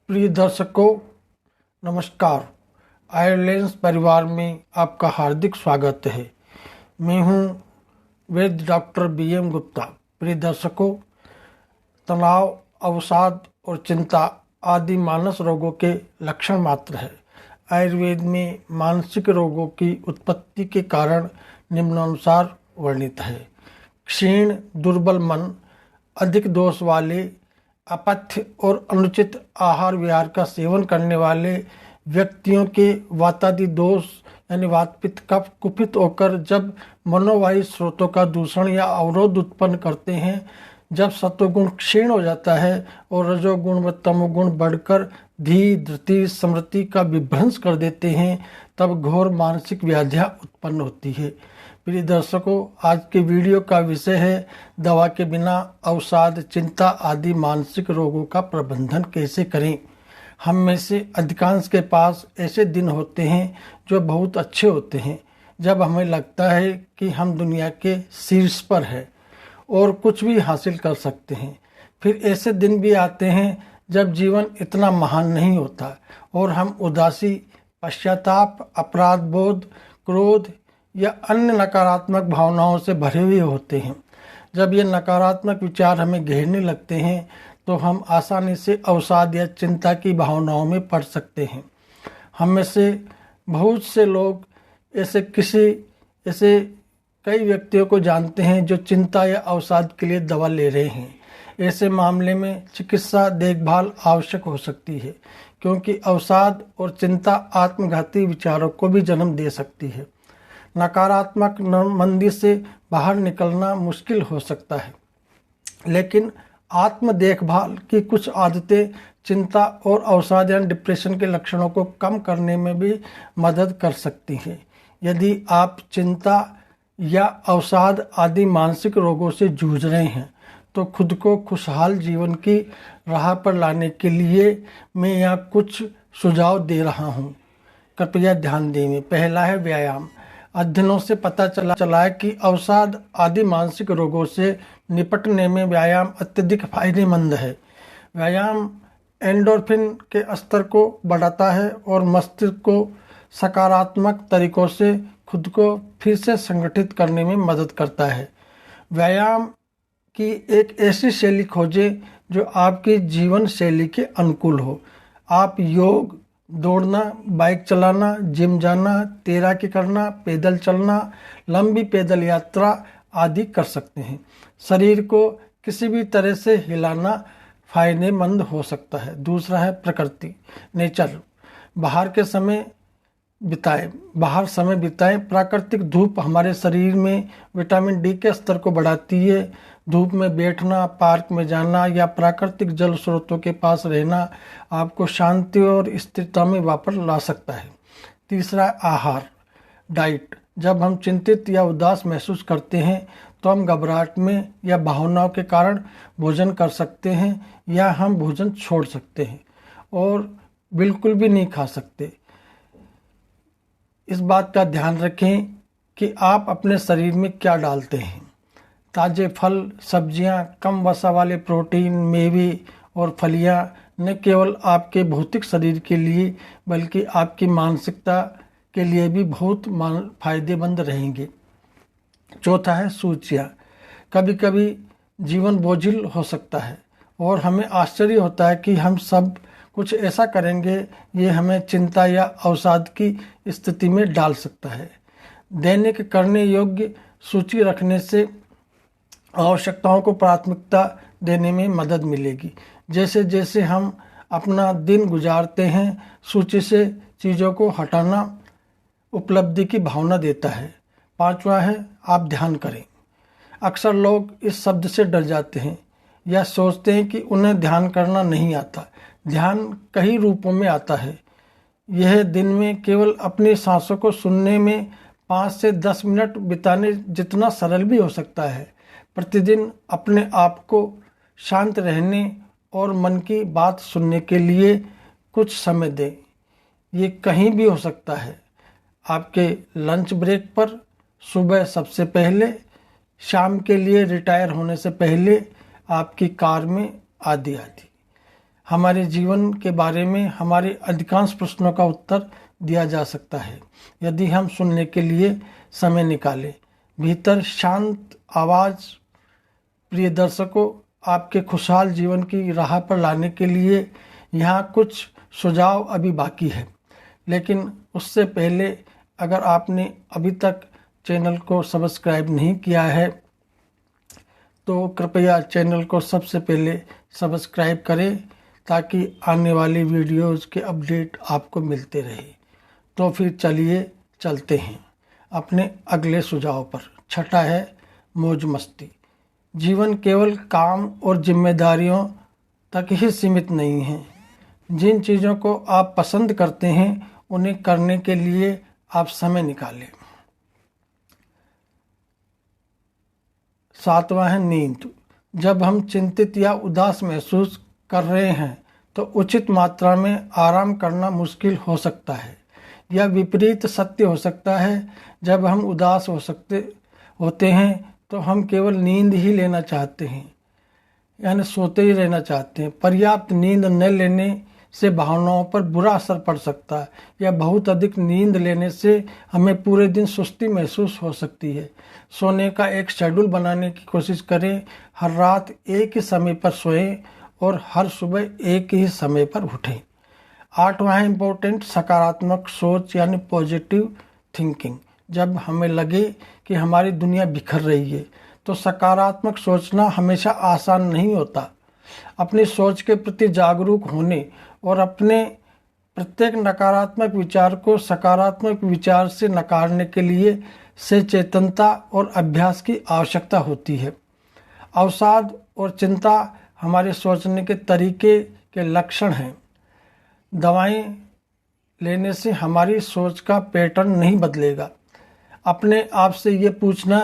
प्रिय दर्शकों, नमस्कार। आयरलेंस परिवार में आपका हार्दिक स्वागत है। मैं हूं वैद्य डॉक्टर BM गुप्ता। प्रिय दर्शकों, तनाव, अवसाद और चिंता आदि मानस रोगों के लक्षण मात्र है। आयुर्वेद में मानसिक रोगों की उत्पत्ति के कारण निम्नानुसार वर्णित है। क्षीण दुर्बल मन, अधिक दोष वाले, अपथ्य और अनुचित आहार विहार का सेवन करने वाले व्यक्तियों के वातादि दोष यानी वात पित्त कफ कुपित होकर जब मनोवायु स्रोतों का दूषण या अवरोध उत्पन्न करते हैं, जब सत्वगुण क्षीण हो जाता है और रजोगुण व तमोगुण बढ़कर धी धृति स्मृति का विभ्रंश कर देते हैं, तब घोर मानसिक व्याधियां उत्पन्न होती है। प्रिय दर्शकों, आज के वीडियो का विषय है दवा के बिना अवसाद, चिंता आदि मानसिक रोगों का प्रबंधन कैसे करें। हम में से अधिकांश के पास ऐसे दिन होते हैं जो बहुत अच्छे होते हैं, जब हमें लगता है कि हम दुनिया के शीर्ष पर है और कुछ भी हासिल कर सकते हैं। फिर ऐसे दिन भी आते हैं जब जीवन इतना महान नहीं होता और हम उदासी, पश्चाताप, अपराध बोध, क्रोध या अन्य नकारात्मक भावनाओं से भरे हुए होते हैं। जब ये नकारात्मक विचार हमें घेरने लगते हैं तो हम आसानी से अवसाद या चिंता की भावनाओं में पड़ सकते हैं। हम में से बहुत से लोग ऐसे कई व्यक्तियों को जानते हैं जो चिंता या अवसाद के लिए दवा ले रहे हैं। ऐसे मामले में चिकित्सा देखभाल आवश्यक हो सकती है, क्योंकि अवसाद और चिंता आत्मघाती विचारों को भी जन्म दे सकती है। नकारात्मक मंदी से बाहर निकलना मुश्किल हो सकता है, लेकिन आत्म देखभाल की कुछ आदतें चिंता और अवसाद या डिप्रेशन के लक्षणों को कम करने में भी मदद कर सकती हैं। यदि आप चिंता या अवसाद आदि मानसिक रोगों से जूझ रहे हैं तो खुद को खुशहाल जीवन की राह पर लाने के लिए मैं यहाँ कुछ सुझाव दे रहा हूँ। कृपया ध्यान दें। पहला है व्यायाम। अध्ययनों से पता चला है कि अवसाद आदि मानसिक रोगों से निपटने में व्यायाम अत्यधिक फायदेमंद है। व्यायाम एंडोर्फिन के स्तर को बढ़ाता है और मस्तिष्क को सकारात्मक तरीकों से खुद को फिर से संगठित करने में मदद करता है। व्यायाम की एक ऐसी शैली खोजें जो आपकी जीवन शैली के अनुकूल हो। आप योग, दौड़ना, बाइक चलाना, जिम जाना, तैराकी करना, पैदल चलना, लंबी पैदल यात्रा आदि कर सकते हैं। शरीर को किसी भी तरह से हिलाना फायदेमंद हो सकता है। दूसरा है प्रकृति, नेचर। बाहर समय बिताएं। प्राकृतिक धूप हमारे शरीर में विटामिन D के स्तर को बढ़ाती है। धूप में बैठना, पार्क में जाना या प्राकृतिक जल स्रोतों के पास रहना आपको शांति और स्थिरता में वापस ला सकता है। तीसरा, आहार, डाइट। जब हम चिंतित या उदास महसूस करते हैं तो हम घबराहट में या भावनाओं के कारण भोजन कर सकते हैं, या हम भोजन छोड़ सकते हैं और बिल्कुल भी नहीं खा सकते। इस बात का ध्यान रखें कि आप अपने शरीर में क्या डालते हैं। ताज़े फल, सब्जियां, कम वसा वाले प्रोटीन, मेवे और फलियां न केवल आपके भौतिक शरीर के लिए बल्कि आपकी मानसिकता के लिए भी बहुत फायदेमंद रहेंगे। चौथा है सूचियाँ। कभी कभी जीवन बोझिल हो सकता है और हमें आश्चर्य होता है कि हम सब कुछ ऐसा करेंगे, ये हमें चिंता या अवसाद की स्थिति में डाल सकता है। दैनिक करने योग्य सूची रखने से आवश्यकताओं को प्राथमिकता देने में मदद मिलेगी। जैसे जैसे हम अपना दिन गुजारते हैं, सूची से चीज़ों को हटाना उपलब्धि की भावना देता है। पांचवा है आप ध्यान करें। अक्सर लोग इस शब्द से डर जाते हैं या सोचते हैं कि उन्हें ध्यान करना नहीं आता। ध्यान कई रूपों में आता है। यह दिन में केवल अपनी सांसों को सुनने में 5 से 10 मिनट बिताने जितना सरल भी हो सकता है। प्रतिदिन अपने आप को शांत रहने और मन की बात सुनने के लिए कुछ समय दें। ये कहीं भी हो सकता है, आपके लंच ब्रेक पर, सुबह सबसे पहले, शाम के लिए रिटायर होने से पहले, आपकी कार में, आदि आदि। हमारे जीवन के बारे में हमारे अधिकांश प्रश्नों का उत्तर दिया जा सकता है यदि हम सुनने के लिए समय निकालें। भीतर शांत आवाज़। प्रिय दर्शकों, आपके खुशहाल जीवन की राह पर लाने के लिए यहाँ कुछ सुझाव अभी बाकी है, लेकिन उससे पहले अगर आपने अभी तक चैनल को सब्सक्राइब नहीं किया है तो कृपया चैनल को सबसे पहले सब्सक्राइब करें ताकि आने वाली वीडियोज़ के अपडेट आपको मिलते रहे। तो फिर चलिए चलते हैं अपने अगले सुझाव पर। छठा है मौज मस्ती। जीवन केवल काम और जिम्मेदारियों तक ही सीमित नहीं है। जिन चीज़ों को आप पसंद करते हैं उन्हें करने के लिए आप समय निकालें। सातवां है नींद। जब हम चिंतित या उदास महसूस कर रहे हैं तो उचित मात्रा में आराम करना मुश्किल हो सकता है। यह विपरीत सत्य हो सकता है। जब हम उदास होते हैं तो हम केवल नींद ही लेना चाहते हैं, यानी सोते ही रहना चाहते हैं। पर्याप्त नींद न लेने से भावनाओं पर बुरा असर पड़ सकता है या बहुत अधिक नींद लेने से हमें पूरे दिन सुस्ती महसूस हो सकती है। सोने का एक शेड्यूल बनाने की कोशिश करें। हर रात एक ही समय पर सोएं और हर सुबह एक ही समय पर उठें। आठवां है इम्पोर्टेंट सकारात्मक सोच यानी पॉजिटिव थिंकिंग। जब हमें लगे कि हमारी दुनिया बिखर रही है तो सकारात्मक सोचना हमेशा आसान नहीं होता। अपनी सोच के प्रति जागरूक होने और अपने प्रत्येक नकारात्मक विचार को सकारात्मक विचार से नकारने के लिए सचेतनता और अभ्यास की आवश्यकता होती है। अवसाद और चिंता हमारे सोचने के तरीके के लक्षण हैं। दवाएं लेने से हमारी सोच का पैटर्न नहीं बदलेगा। अपने आप से ये पूछना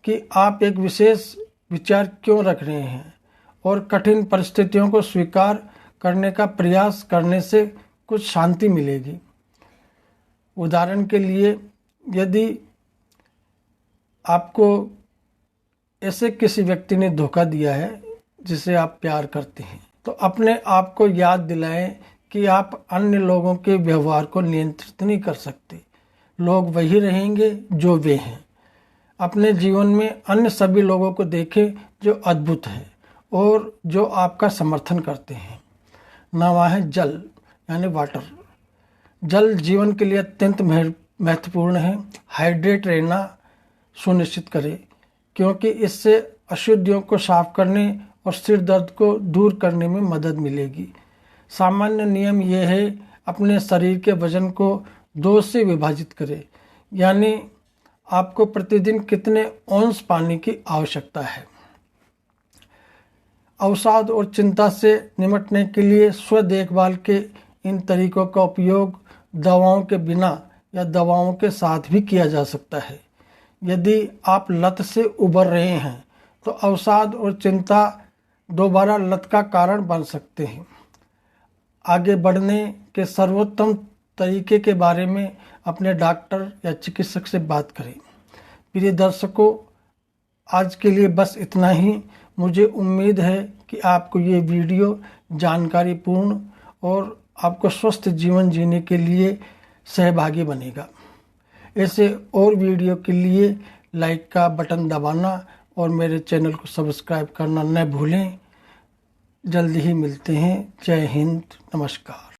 कि आप एक विशेष विचार क्यों रख रहे हैं और कठिन परिस्थितियों को स्वीकार करने का प्रयास करने से कुछ शांति मिलेगी। उदाहरण के लिए, यदि आपको ऐसे किसी व्यक्ति ने धोखा दिया है जिसे आप प्यार करते हैं तो अपने आप को याद दिलाएं कि आप अन्य लोगों के व्यवहार को नियंत्रित नहीं कर सकते। लोग वही रहेंगे जो वे हैं। अपने जीवन में अन्य सभी लोगों को देखें जो अद्भुत है और जो आपका समर्थन करते हैं। नवा है जल यानी वाटर। जल जीवन के लिए अत्यंत महत्वपूर्ण है। हाइड्रेट रहना सुनिश्चित करें क्योंकि इससे अशुद्धियों को साफ करने और सिर दर्द को दूर करने में मदद मिलेगी। सामान्य नियम यह है अपने शरीर के वजन को 2 से विभाजित करें, यानी आपको प्रतिदिन कितने औंस पानी की आवश्यकता है। अवसाद और चिंता से निपटने के लिए स्व देखभाल के इन तरीकों का उपयोग दवाओं के बिना या दवाओं के साथ भी किया जा सकता है। यदि आप लत से उबर रहे हैं तो अवसाद और चिंता दोबारा लत का कारण बन सकते हैं। आगे बढ़ने के सर्वोत्तम तरीके के बारे में अपने डॉक्टर या चिकित्सक से बात करें। प्रिय दर्शकों, आज के लिए बस इतना ही। मुझे उम्मीद है कि आपको ये वीडियो जानकारीपूर्ण और आपको स्वस्थ जीवन जीने के लिए सहभागी बनेगा। ऐसे और वीडियो के लिए लाइक का बटन दबाना और मेरे चैनल को सब्सक्राइब करना न भूलें। जल्दी ही मिलते हैं। जय हिंद, नमस्कार।